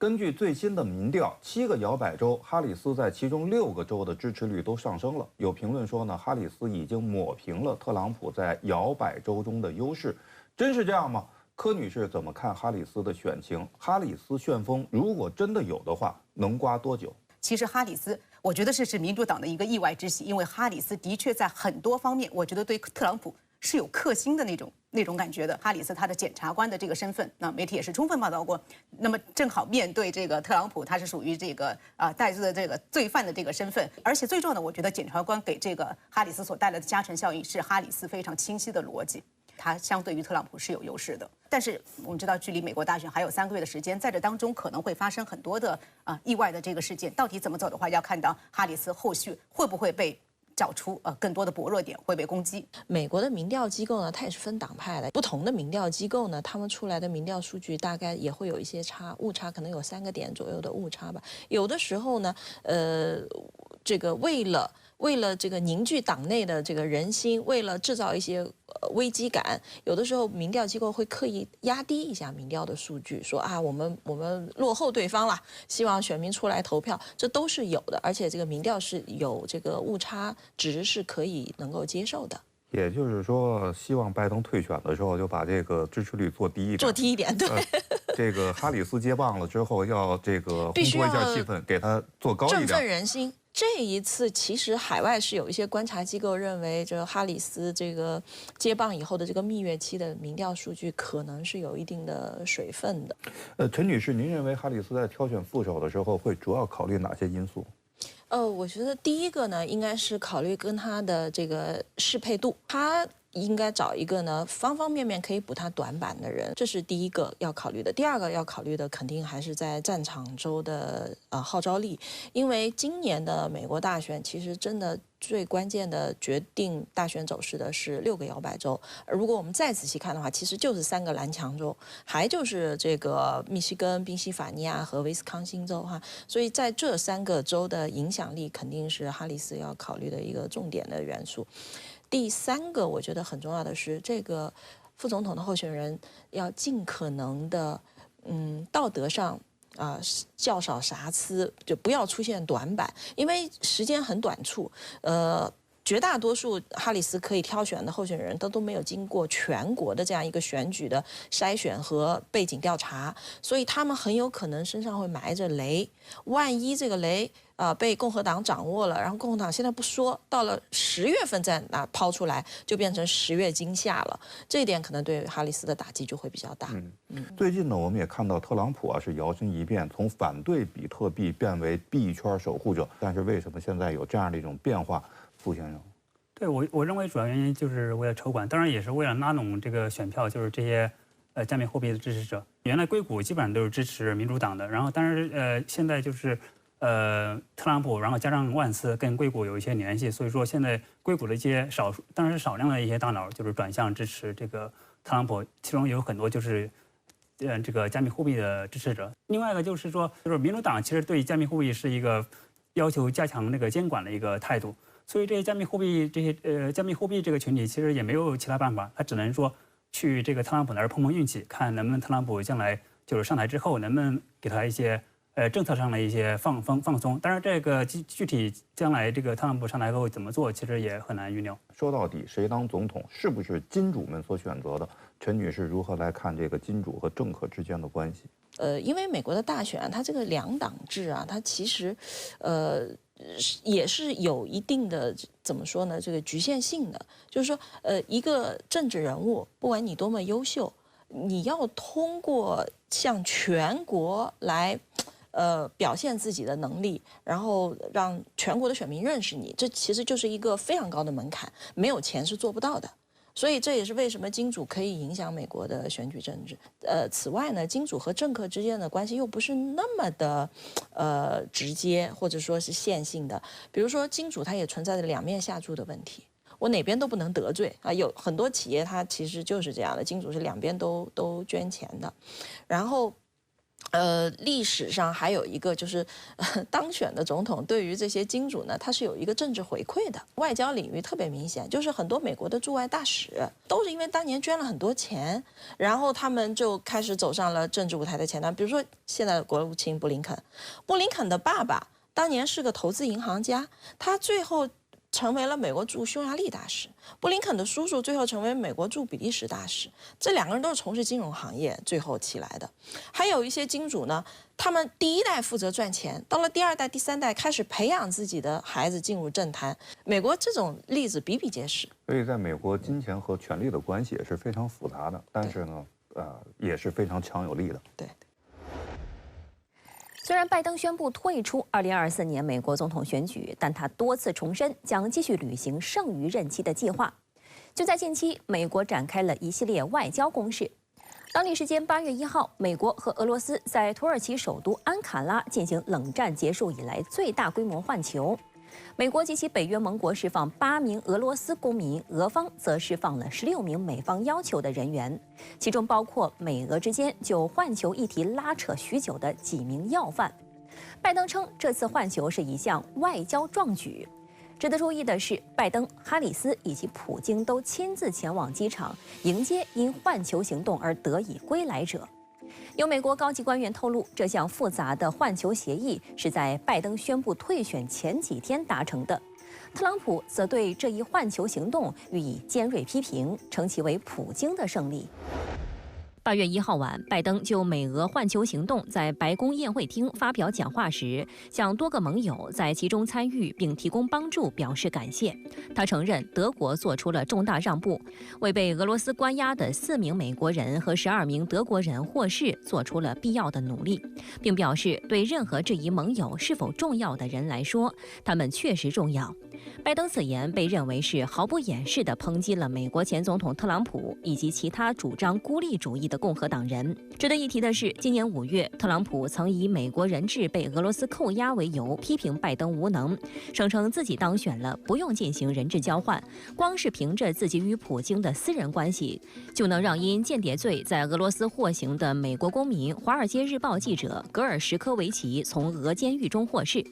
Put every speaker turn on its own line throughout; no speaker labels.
根据最新的民调，7个摇摆州，哈里斯在其中6个州的支持率都上升了。有评论说呢，哈里斯已经抹平了特朗普在摇摆州中的优势。真是这样吗？柯女士怎么看哈里斯的选情？哈里斯旋风如果真的有的话，能刮多久？
其实哈里斯，我觉得是民主党的一个意外之喜，因为哈里斯的确在很多方面，我觉得对特朗普是有克星的那种感觉的。哈里斯她的检察官的这个身份，那媒体也是充分报道过。那么正好面对这个特朗普，他是属于这个带罪的这个罪犯的这个身份，而且最重要的，我觉得检察官给这个哈里斯所带来的加成效应是哈里斯非常清晰的逻辑。它相对于特朗普是有优势的，但是我们知道，距离美国大选还有3个月的时间，在这当中可能会发生很多的意外的这个事件。到底怎么走的话，要看到哈里斯后续会不会被找出更多的薄弱点，会被攻击。
美国的民调机构呢，它也是分党派的，不同的民调机构呢，他们出来的民调数据大概也会有一些误差可能有3个点左右的误差吧。有的时候呢，这个为了这个凝聚党内的这个人心，为了制造一些危机感，有的时候民调机构会刻意压低一下民调的数据，说我们落后对方了，希望选民出来投票，这都是有的，而且这个民调是有这个误差值是可以能够接受的。
也就是说，希望拜登退选的时候就把这个支持率做低一点，
做低一点，对。
这个哈里斯接棒了之后，要这个烘托一下气氛，给他做高一点，
振奋人心。这一次，其实海外是有一些观察机构认为，这哈里斯这个接棒以后的这个蜜月期的民调数据可能是有一定的水分的。
陈女士，您认为哈里斯在挑选副手的时候会主要考虑哪些因素？
我觉得第一个呢，应该是考虑跟他的这个适配度，他应该找一个呢方方面面可以补他短板的人，这是第一个要考虑的。第二个要考虑的肯定还是在战场州的号召力，因为今年的美国大选其实真的最关键的决定大选走势的是6个摇摆州，如果我们再仔细看的话，其实就是3个蓝强州，还就是这个密西根、宾夕法尼亚和威斯康星州哈。所以在这3个州的影响力肯定是哈里斯要考虑的一个重点的元素。第3个我觉得很重要的是，这个副总统的候选人要尽可能的，道德上较少瑕疵，就不要出现短板，因为时间很短促，绝大多数哈里斯可以挑选的候选人都没有经过全国的这样一个选举的筛选和背景调查，所以他们很有可能身上会埋着雷，万一这个雷被共和党掌握了，然后共和党现在不说，到了10月份再抛出来，就变成10月惊吓了。这一点可能对哈里斯的打击就会比较大。
最近呢，我们也看到特朗普是摇身一变，从反对比特币变为币圈守护者。但是为什么现在有这样的一种变化？傅先生，
对我认为主要原因就是为了筹款，当然也是为了拉拢这个选票，就是这些加密货币的支持者。原来硅谷基本上都是支持民主党的，然后但是现在就是特朗普，然后加上万斯跟硅谷有一些联系，所以说现在硅谷的一些当然是少量的一些大佬就是转向支持这个特朗普，其中有很多就是这个加密货币的支持者。另外一个就是说，就是民主党其实对加密货币是一个要求加强那个监管的一个态度。所以这些加密货币这个群体其实也没有其他办法，他只能说去这个特朗普那儿碰碰运气，看能不能特朗普将来就是上台之后能不能给他一些政策上的一些放松。当然这个具体将来这个特朗普上台后怎么做，其实也很难预料。
说到底，谁当总统是不是金主们所选择的？陈女士如何来看这个金主和政客之间的关系？
因为美国的大选它这个2党制它其实也是有一定的怎么说呢？这个局限性的，就是说，一个政治人物，不管你多么优秀，你要通过向全国来，表现自己的能力，然后让全国的选民认识你，这其实就是一个非常高的门槛，没有钱是做不到的。所以这也是为什么金主可以影响美国的选举政治。此外呢，金主和政客之间的关系又不是那么的直接或者说是线性的。比如说金主它也存在着两面下注的问题，我哪边都不能得罪有很多企业它其实就是这样的，金主是两边都捐钱的。然后历史上还有一个就是，当选的总统对于这些金主呢，他是有一个政治回馈的。外交领域特别明显，就是很多美国的驻外大使都是因为当年捐了很多钱，然后他们就开始走上了政治舞台的前端。比如说现在的国务卿布林肯，布林肯的爸爸当年是个投资银行家，他最后成为了美国驻匈牙利大使，布林肯的叔叔最后成为美国驻比利时大使，这2个人都是从事金融行业最后起来的。还有一些金主呢，他们第1代负责赚钱，到了第2代、第3代开始培养自己的孩子进入政坛。美国这种例子比比皆是。
所以在美国，金钱和权力的关系也是非常复杂的，但是呢，也是非常强有力的。
对。
虽然拜登宣布退出2024年美国总统选举，但他多次重申将继续履行剩余任期的计划。就在近期，美国展开了一系列外交攻势。当地时间8月1号，美国和俄罗斯在土耳其首都安卡拉进行冷战结束以来最大规模换球。美国及其北约盟国释放8名俄罗斯公民，俄方则释放了16名美方要求的人员，其中包括美俄之间就换球议题拉扯许久的几名要犯。拜登称这次换球是一项外交壮举。值得注意的是，拜登、哈里斯以及普京都亲自前往机场迎接因换球行动而得以归来者。有美国高级官员透露，这项复杂的换球协议是在拜登宣布退选前几天达成的。特朗普则对这一换球行动予以尖锐批评，称其为普京的胜利。8月1号晚，拜登就美俄换球行动在白宫宴会厅发表讲话时，向多个盟友在其中参与并提供帮助表示感谢。他承认德国做出了重大让步，为被俄罗斯关押的4名美国人和12名德国人获释做出了必要的努力，并表示对任何质疑盟友是否重要的人来说，他们确实重要。拜登此言被认为是毫不掩饰地抨击了美国前总统特朗普以及其他主张孤立主义的共和党人。值得一提的是，今年5月，特朗普曾以美国人质被俄罗斯扣押为由批评拜登无能，声称自己当选了不用进行人质交换，光是凭着自己与普京的私人关系，就能让因间谍罪在俄罗斯获刑的美国公民、华尔街日报记者格尔什科维奇从俄监狱中获释。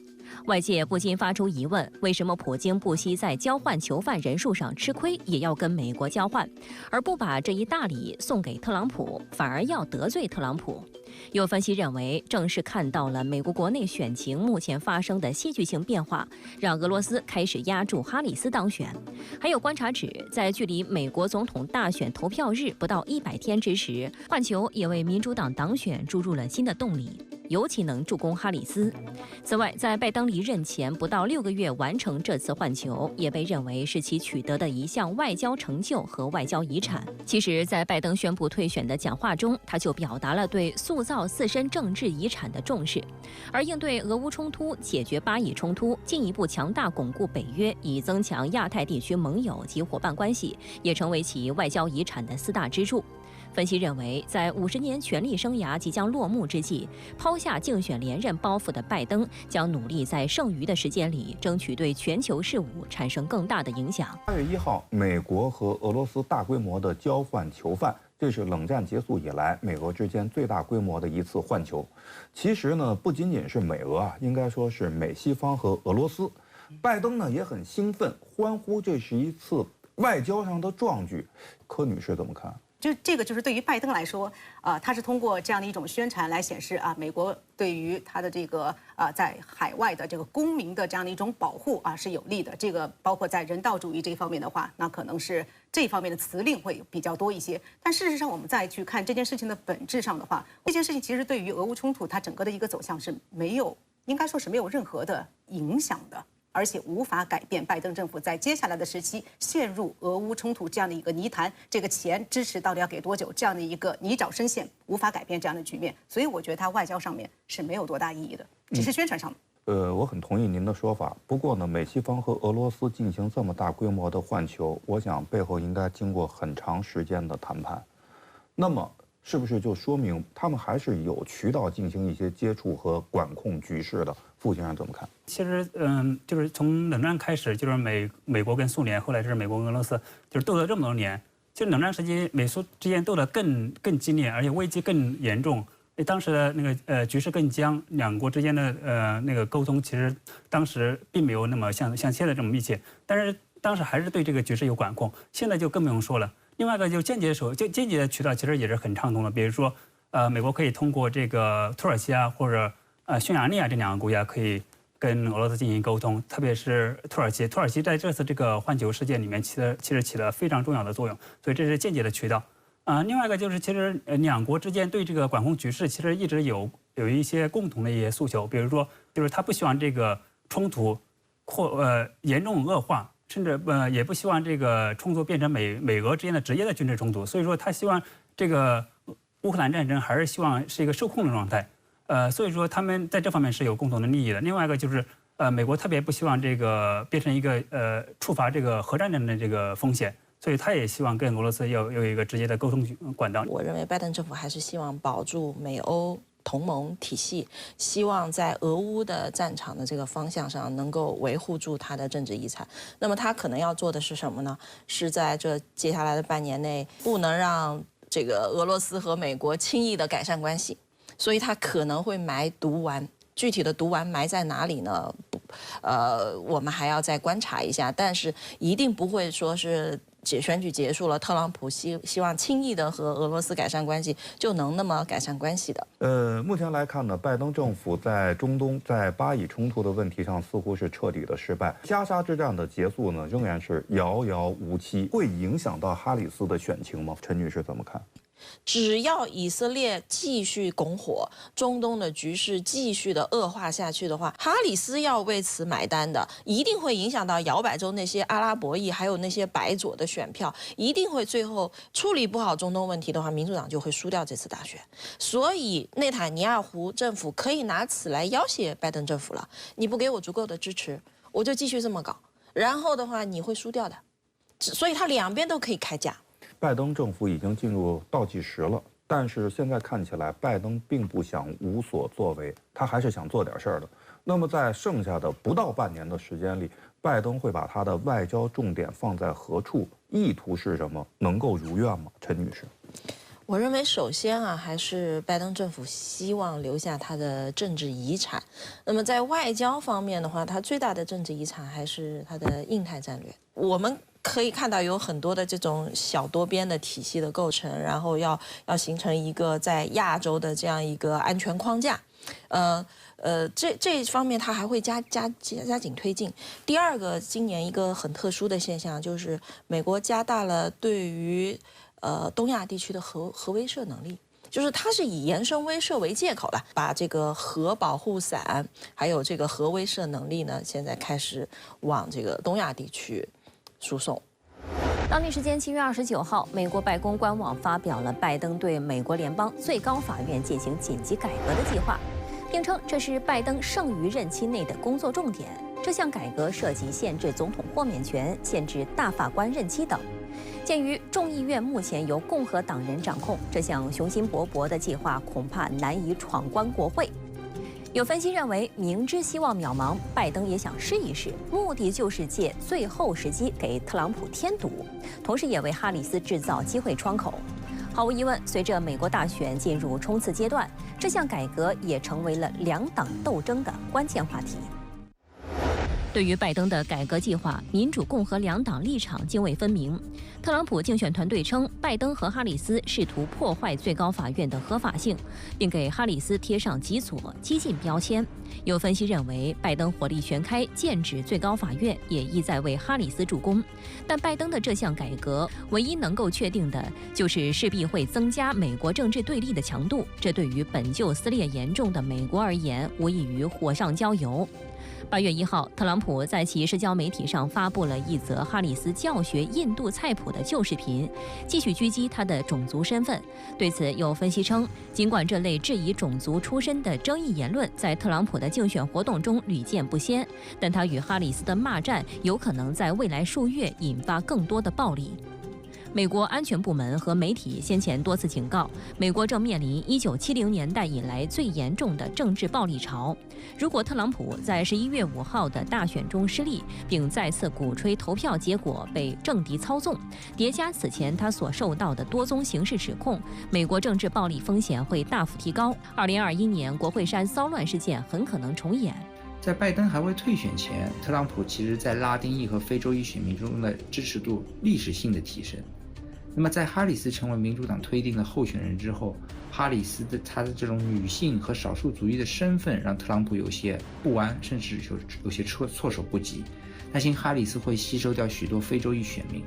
外界不禁发出疑问：为什么普京不惜在交换囚犯人数上吃亏，也要跟美国交换，而不把这一大礼送给特朗普，反而要得罪特朗普？有分析认为，正是看到了美国国内选情目前发生的戏剧性变化，让俄罗斯开始压住哈里斯当选。还有观察指，在距离美国总统大选投票日不到100天之时，换球也为民主党党选注入了新的动力，尤其能助攻哈里斯。此外，在拜登离任前不到6个月完成这次换球，也被认为是其取得的一项外交成就和外交遗产。其实，在拜登宣布退选的讲话中，他就表达了对塑造自身政治遗产的重视，而应对俄乌冲突、解决巴以冲突、进一步强大巩固北约，以增强亚太地区盟友及伙伴关系，也成为其外交遗产的4大支柱。分析认为，在50年权力生涯即将落幕之际，抛下竞选连任包袱的拜登将努力在剩余的时间里争取对全球事务产生更大的影响。
8月1号，美国和俄罗斯大规模的交换囚犯，这是冷战结束以来美俄之间最大规模的一次换球。其实呢，不仅仅是美俄啊，应该说是美西方和俄罗斯。拜登呢也很兴奋，欢呼这是一次外交上的壮举。柯女士怎么看？
就这个就是对于拜登来说，他是通过这样的一种宣传来显示美国对于他的这个在海外的这个公民的这样的一种保护是有利的。这个包括在人道主义这一方面的话，那可能是这方面的辞令会比较多一些。但事实上，我们再去看这件事情的本质上的话，这件事情其实对于俄乌冲突它整个的一个走向是没有，应该说是没有任何的影响的。而且无法改变拜登政府在接下来的时期陷入俄乌冲突这样的一个泥潭，这个钱支持到底要给多久，这样的一个泥沼深陷，无法改变这样的局面。所以我觉得它外交上面是没有多大意义的，只是宣传上的。
我很同意您的说法。不过呢，美西方和俄罗斯进行这么大规模的换球，我想背后应该经过很长时间的谈判。那么，是不是就说明他们还是有渠道进行一些接触和管控局势的？傅先生怎么看？
其实，就是从冷战开始，就是美国跟苏联，后来是美国跟俄罗斯，就是斗了这么多年。就冷战时期，美苏之间斗得更激烈，而且危机更严重。当时的那个局势更僵，两国之间的那个沟通其实当时并没有那么像现在这么密切，但是当时还是对这个局势有管控，现在就更不用说了。另外一个就间接的渠道其实也是很畅通的，比如说美国可以通过这个土耳其啊或者匈牙利啊这两个国家可以跟俄罗斯进行沟通，特别是土耳其在这次这个环球事件里面其实起了非常重要的作用，所以这是间接的渠道。另外一个就是，其实两国之间对这个管控局势，其实一直有一些共同的一些诉求，比如说，就是他不希望这个冲突严重恶化，甚至也不希望这个冲突变成美俄之间的直接的军事冲突，所以说他希望这个乌克兰战争还是希望是一个受控的状态，所以说他们在这方面是有共同的利益的。另外一个就是，美国特别不希望这个变成一个触发这个核战争的这个风险。所以他也希望跟俄罗斯有一个直接的沟通管道。
我认为拜登政府还是希望保住美欧同盟体系，希望在俄乌的战场的这个方向上能够维护住他的政治遗产。那么他可能要做的是什么呢？是在这接下来的半年内，不能让这个俄罗斯和美国轻易的改善关系，所以他可能会埋毒丸。具体的毒丸埋在哪里呢？我们还要再观察一下，但是一定不会说是选举结束了，特朗普希望轻易的和俄罗斯改善关系就能那么改善关系的。
目前来看呢，拜登政府在中东在巴以冲突的问题上似乎是彻底的失败，加沙之战的结束呢仍然是遥遥无期，会影响到哈里斯的选情吗？陈女士怎么看？
只要以色列继续拱火，中东的局势继续的恶化下去的话，哈里斯要为此买单的，一定会影响到摇摆州那些阿拉伯裔还有那些白左的选票，一定会最后处理不好中东问题的话，民主党就会输掉这次大选。所以内塔尼亚胡政府可以拿此来要挟拜登政府了，你不给我足够的支持，我就继续这么搞，然后的话你会输掉的。所以他两边都可以开价。
拜登政府已经进入倒计时了，但是现在看起来，拜登并不想无所作为，他还是想做点事儿的。那么在剩下的不到半年的时间里，拜登会把他的外交重点放在何处？意图是什么？能够如愿吗？陈女士，
我认为首先还是拜登政府希望留下他的政治遗产。那么在外交方面的话，他最大的政治遗产还是他的印太战略。我们可以看到有很多的这种小多边的体系的构成，然后要形成一个在亚洲的这样一个安全框架。这一方面他还会加紧推进。第二个，今年一个很特殊的现象就是美国加大了对于东亚地区的核威慑能力。就是它是以延伸威慑为借口了，把这个核保护伞还有这个核威慑能力呢，现在开始往这个东亚地区输送。
当地时间7月29号，美国白宫官网发表了拜登对美国联邦最高法院进行紧急改革的计划，并称这是拜登剩余任期内的工作重点。这项改革涉及限制总统豁免权、限制大法官任期等。鉴于众议院目前由共和党人掌控，这项雄心勃勃的计划恐怕难以闯关国会。有分析认为，明知希望渺茫，拜登也想试一试，目的就是借最后时机给特朗普添堵，同时也为哈里斯制造机会窗口。毫无疑问，随着美国大选进入冲刺阶段，这项改革也成为了两党斗争的关键话题。对于拜登的改革计划，民主、共和两党立场泾渭分明。特朗普竞选团队称，拜登和哈里斯试图破坏最高法院的合法性，并给哈里斯贴上极左、激进标签。有分析认为，拜登火力全开剑指最高法院，也意在为哈里斯助攻。但拜登的这项改革，唯一能够确定的就是势必会增加美国政治对立的强度，这对于本就撕裂严重的美国而言，无异于火上浇油。8月1号，特朗普在其社交媒体上发布了一则哈里斯教学印度菜谱的旧视频，继续狙击他的种族身份。对此，有分析称，尽管这类质疑种族出身的争议言论在特朗普的竞选活动中屡见不鲜，但他与哈里斯的骂战有可能在未来数月引发更多的暴力。美国安全部门和媒体先前多次警告，美国正面临1970年代以来最严重的政治暴力潮。如果特朗普在11月5号的大选中失利，并再次鼓吹投票结果被政敌操纵，叠加此前他所受到的多宗刑事指控，美国政治暴力风险会大幅提高。2021年国会山骚乱事件很可能重演。
在拜登还未退选前，特朗普其实在拉丁裔和非洲裔选民中的支持度历史性的提升。那么在哈里斯成为民主党推定的候选人之后，哈里斯她的这种女性和少数族裔的身份让特朗普有些不安，甚至有些措手不及，担心哈里斯会吸收掉许多非洲裔选民。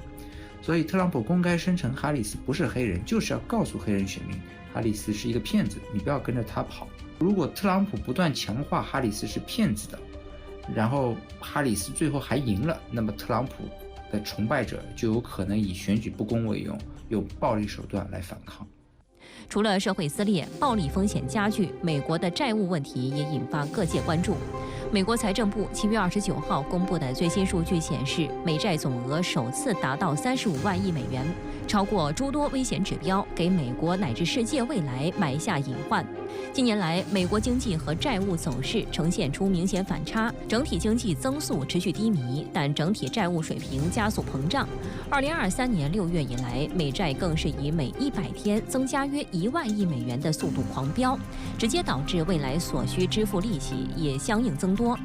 所以特朗普公开声称哈里斯不是黑人，就是要告诉黑人选民，哈里斯是一个骗子，你不要跟着他跑。如果特朗普不断强化哈里斯是骗子的，然后哈里斯最后还赢了，那么特朗普的崇拜者就有可能以选举不公为由，用暴力手段来反抗。
除了社会撕裂、暴力风险加剧，美国的债务问题也引发各界关注。美国财政部7月29号公布的最新数据显示，美债总额首次达到35万亿美元，超过诸多危险指标，给美国乃至世界未来埋下隐患。近年来，美国经济和债务走势呈现出明显反差，整体经济增速持续低迷，但整体债务水平加速膨胀。2023年6月以来，美债更是以每100天增加约1万亿美元的速度狂飙，直接导致未来所需支付利息也相应增多。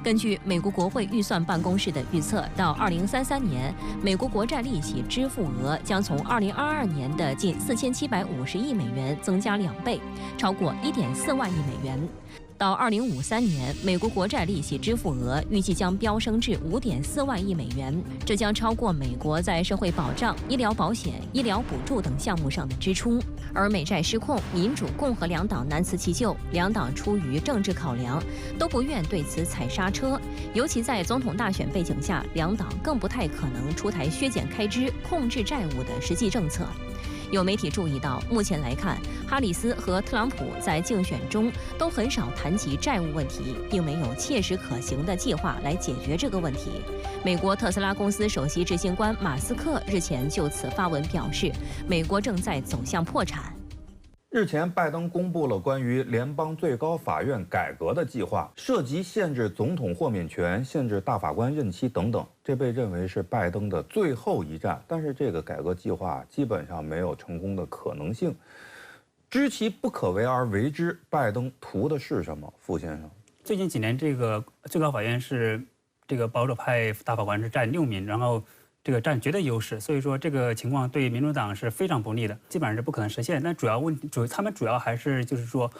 根据美国国会预算办公室的预测，到2033年，美国国债利息支付额将从2022年的近4750亿美元增加2倍，超过1.4万亿美元。到2053年，美国国债利息支付额预计将飙升至5.4万亿美元，这将超过美国在社会保障、医疗保险、医疗补助等项目上的支出。而美债失控，民主、共和两党难辞其咎，两党出于政治考量，都不愿对此踩刹车。尤其在总统大选背景下，两党更不太可能出台削减开支、控制债务的实际政策。有媒体注意到，目前来看，哈里斯和特朗普在竞选中都很少谈及债务问题，并没有切实可行的计划来解决这个问题。美国特斯拉公司首席执行官马斯克日前就此发文表示，美国正在走向破产。
日前，拜登公布了关于联邦最高法院改革的计划，涉及限制总统豁免权、限制大法官任期等等。这被认为是拜登的最后一战，但是这个改革计划基本上没有成功的可能性。知其不可为而为之，拜登图的是什么？傅先生，
最近几年，这个最高法院是这个保守派大法官是占6名，然后这个占绝对优势，所以说这个情况对民主党是非常不利的，基本上是不可能实现。但主要问题，他们主要还是就是说，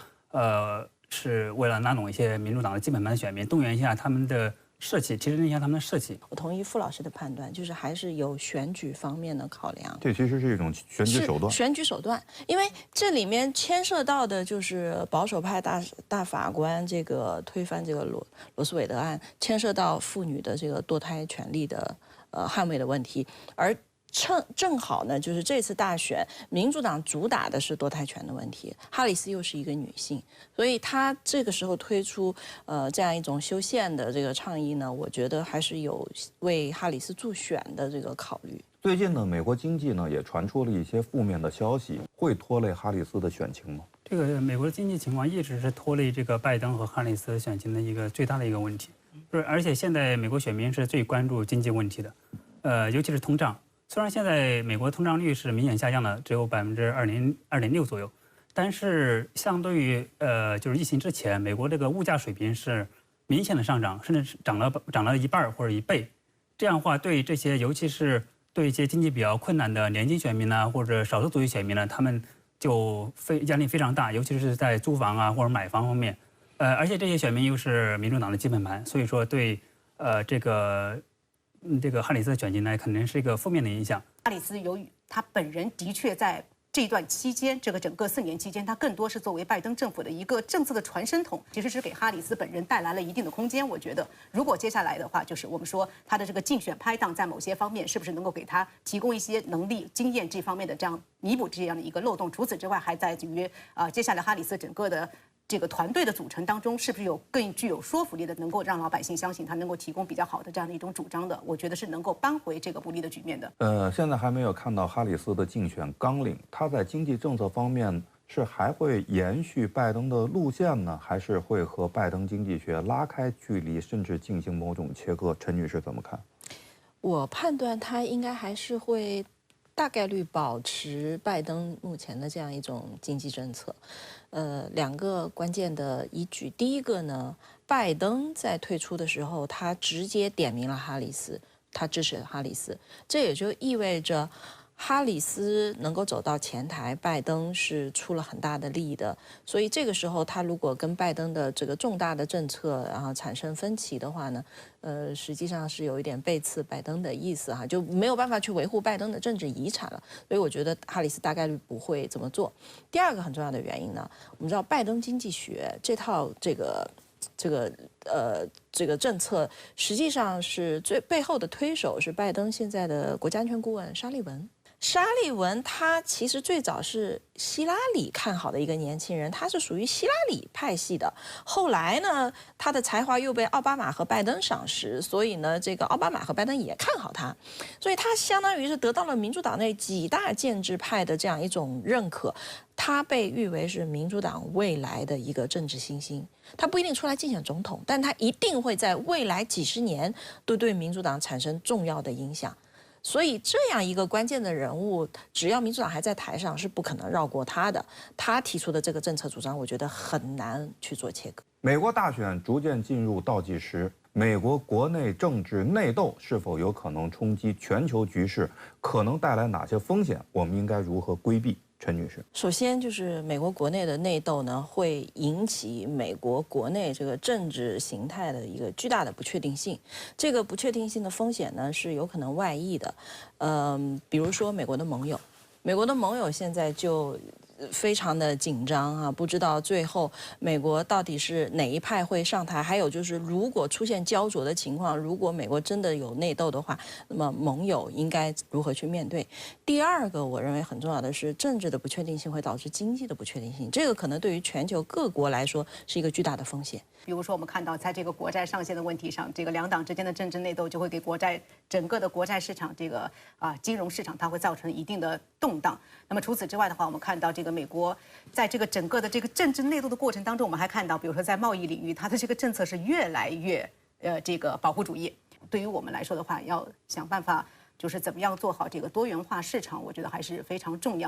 是为了拉拢一些民主党的基本盘选民，动员一下他们的士气，提升一下他们的士气。
我同意傅老师的判断，就是还是有选举方面的考量。
这其实是一种选举手段。
选举手段，因为这里面牵涉到的就是保守派大法官这个推翻这个罗斯韦德案，牵涉到妇女的这个堕胎权利的捍卫的问题，而正好呢，就是这次大选，民主党主打的是堕胎权的问题，哈里斯又是一个女性，所以她这个时候推出这样一种修宪的这个倡议呢，我觉得还是有为哈里斯助选的这个考虑。
最近呢，美国经济呢也传出了一些负面的消息，会拖累哈里斯的选情吗？这
个美国的经济情况一直是拖累这个拜登和哈里斯选情的一个最大的一个问题。而且现在美国选民是最关注经济问题的，尤其是通胀。虽然现在美国通胀率是明显下降了，只有2.6%左右，但是相对于就是疫情之前，美国这个物价水平是明显的上涨，甚至涨了1半或者1倍。这样的话，对这些尤其是对一些经济比较困难的年轻选民呢，或者少数族裔选民呢，他们就压力非常大，尤其是在租房啊或者买房方面。而且这些选民又是民主党的基本盘，所以说对这个哈里斯的选情呢，肯定是一个负面的影响。
哈里斯由于他本人的确在这段期间，这个整个4年期间，他更多是作为拜登政府的一个政策的传声筒，其实是给哈里斯本人带来了一定的空间。我觉得，如果接下来的话，就是我们说他的这个竞选拍档在某些方面是不是能够给他提供一些能力、经验这方面的这样弥补这样的一个漏洞。除此之外，还在于接下来哈里斯整个的这个团队的组成当中，是不是有更具有说服力的，能够让老百姓相信他能够提供比较好的这样的一种主张的？我觉得是能够扳回这个不利的局面的。
现在还没有看到哈里斯的竞选纲领，他在经济政策方面是还会延续拜登的路线呢，还是会和拜登经济学拉开距离，甚至进行某种切割？陈女士怎么看？
我判断他应该还是会大概率保持拜登目前的这样一种经济政策。两个关键的依据，第一个呢，拜登在退出的时候，他直接点名了哈里斯，他支持哈里斯，这也就意味着哈里斯能够走到前台，拜登是出了很大的力的。所以这个时候，他如果跟拜登的这个重大的政策然后产生分歧的话呢，实际上是有一点背刺拜登的意思哈，就没有办法去维护拜登的政治遗产了。所以我觉得哈里斯大概率不会这么做。第二个很重要的原因呢，我们知道拜登经济学这套这个政策，实际上是最背后的推手是拜登现在的国家安全顾问沙利文。沙利文他其实最早是希拉里看好的一个年轻人，他是属于希拉里派系的。后来呢，他的才华又被奥巴马和拜登赏识，所以呢，这个奥巴马和拜登也看好他，所以他相当于是得到了民主党内几大建制派的这样一种认可。他被誉为是民主党未来的一个政治新星，他不一定出来竞选总统，但他一定会在未来几十年都对民主党产生重要的影响。所以这样一个关键的人物，只要民主党还在台上，是不可能绕过他的。他提出的这个政策主张，我觉得很难去做切割。
美国大选逐渐进入倒计时，美国国内政治内斗是否有可能冲击全球局势？可能带来哪些风险？我们应该如何规避？陈女士，
首先就是美国国内的内斗呢，会引起美国国内这个政治形态的一个巨大的不确定性。这个不确定性的风险呢，是有可能外溢的。比如说美国的盟友，美国的盟友现在就非常的紧张啊，不知道最后美国到底是哪一派会上台。还有就是，如果出现焦灼的情况，如果美国真的有内斗的话，那么盟友应该如何去面对？第二个，我认为很重要的是，政治的不确定性会导致经济的不确定性，这个可能对于全球各国来说是一个巨大的风险。
比如说，我们看到在这个国债上限的问题上，这个两党之间的政治内斗就会给整个的国债市场金融市场它会造成一定的动荡。那么除此之外的话，我们看到这个美国在这个整个的这个政治内斗的过程当中，我们还看到，比如说在贸易领域，它的这个政策是越来越这个保护主义。对于我们来说的话，要想办法就是怎么样做好这个多元化市场，我觉得还是非常重要。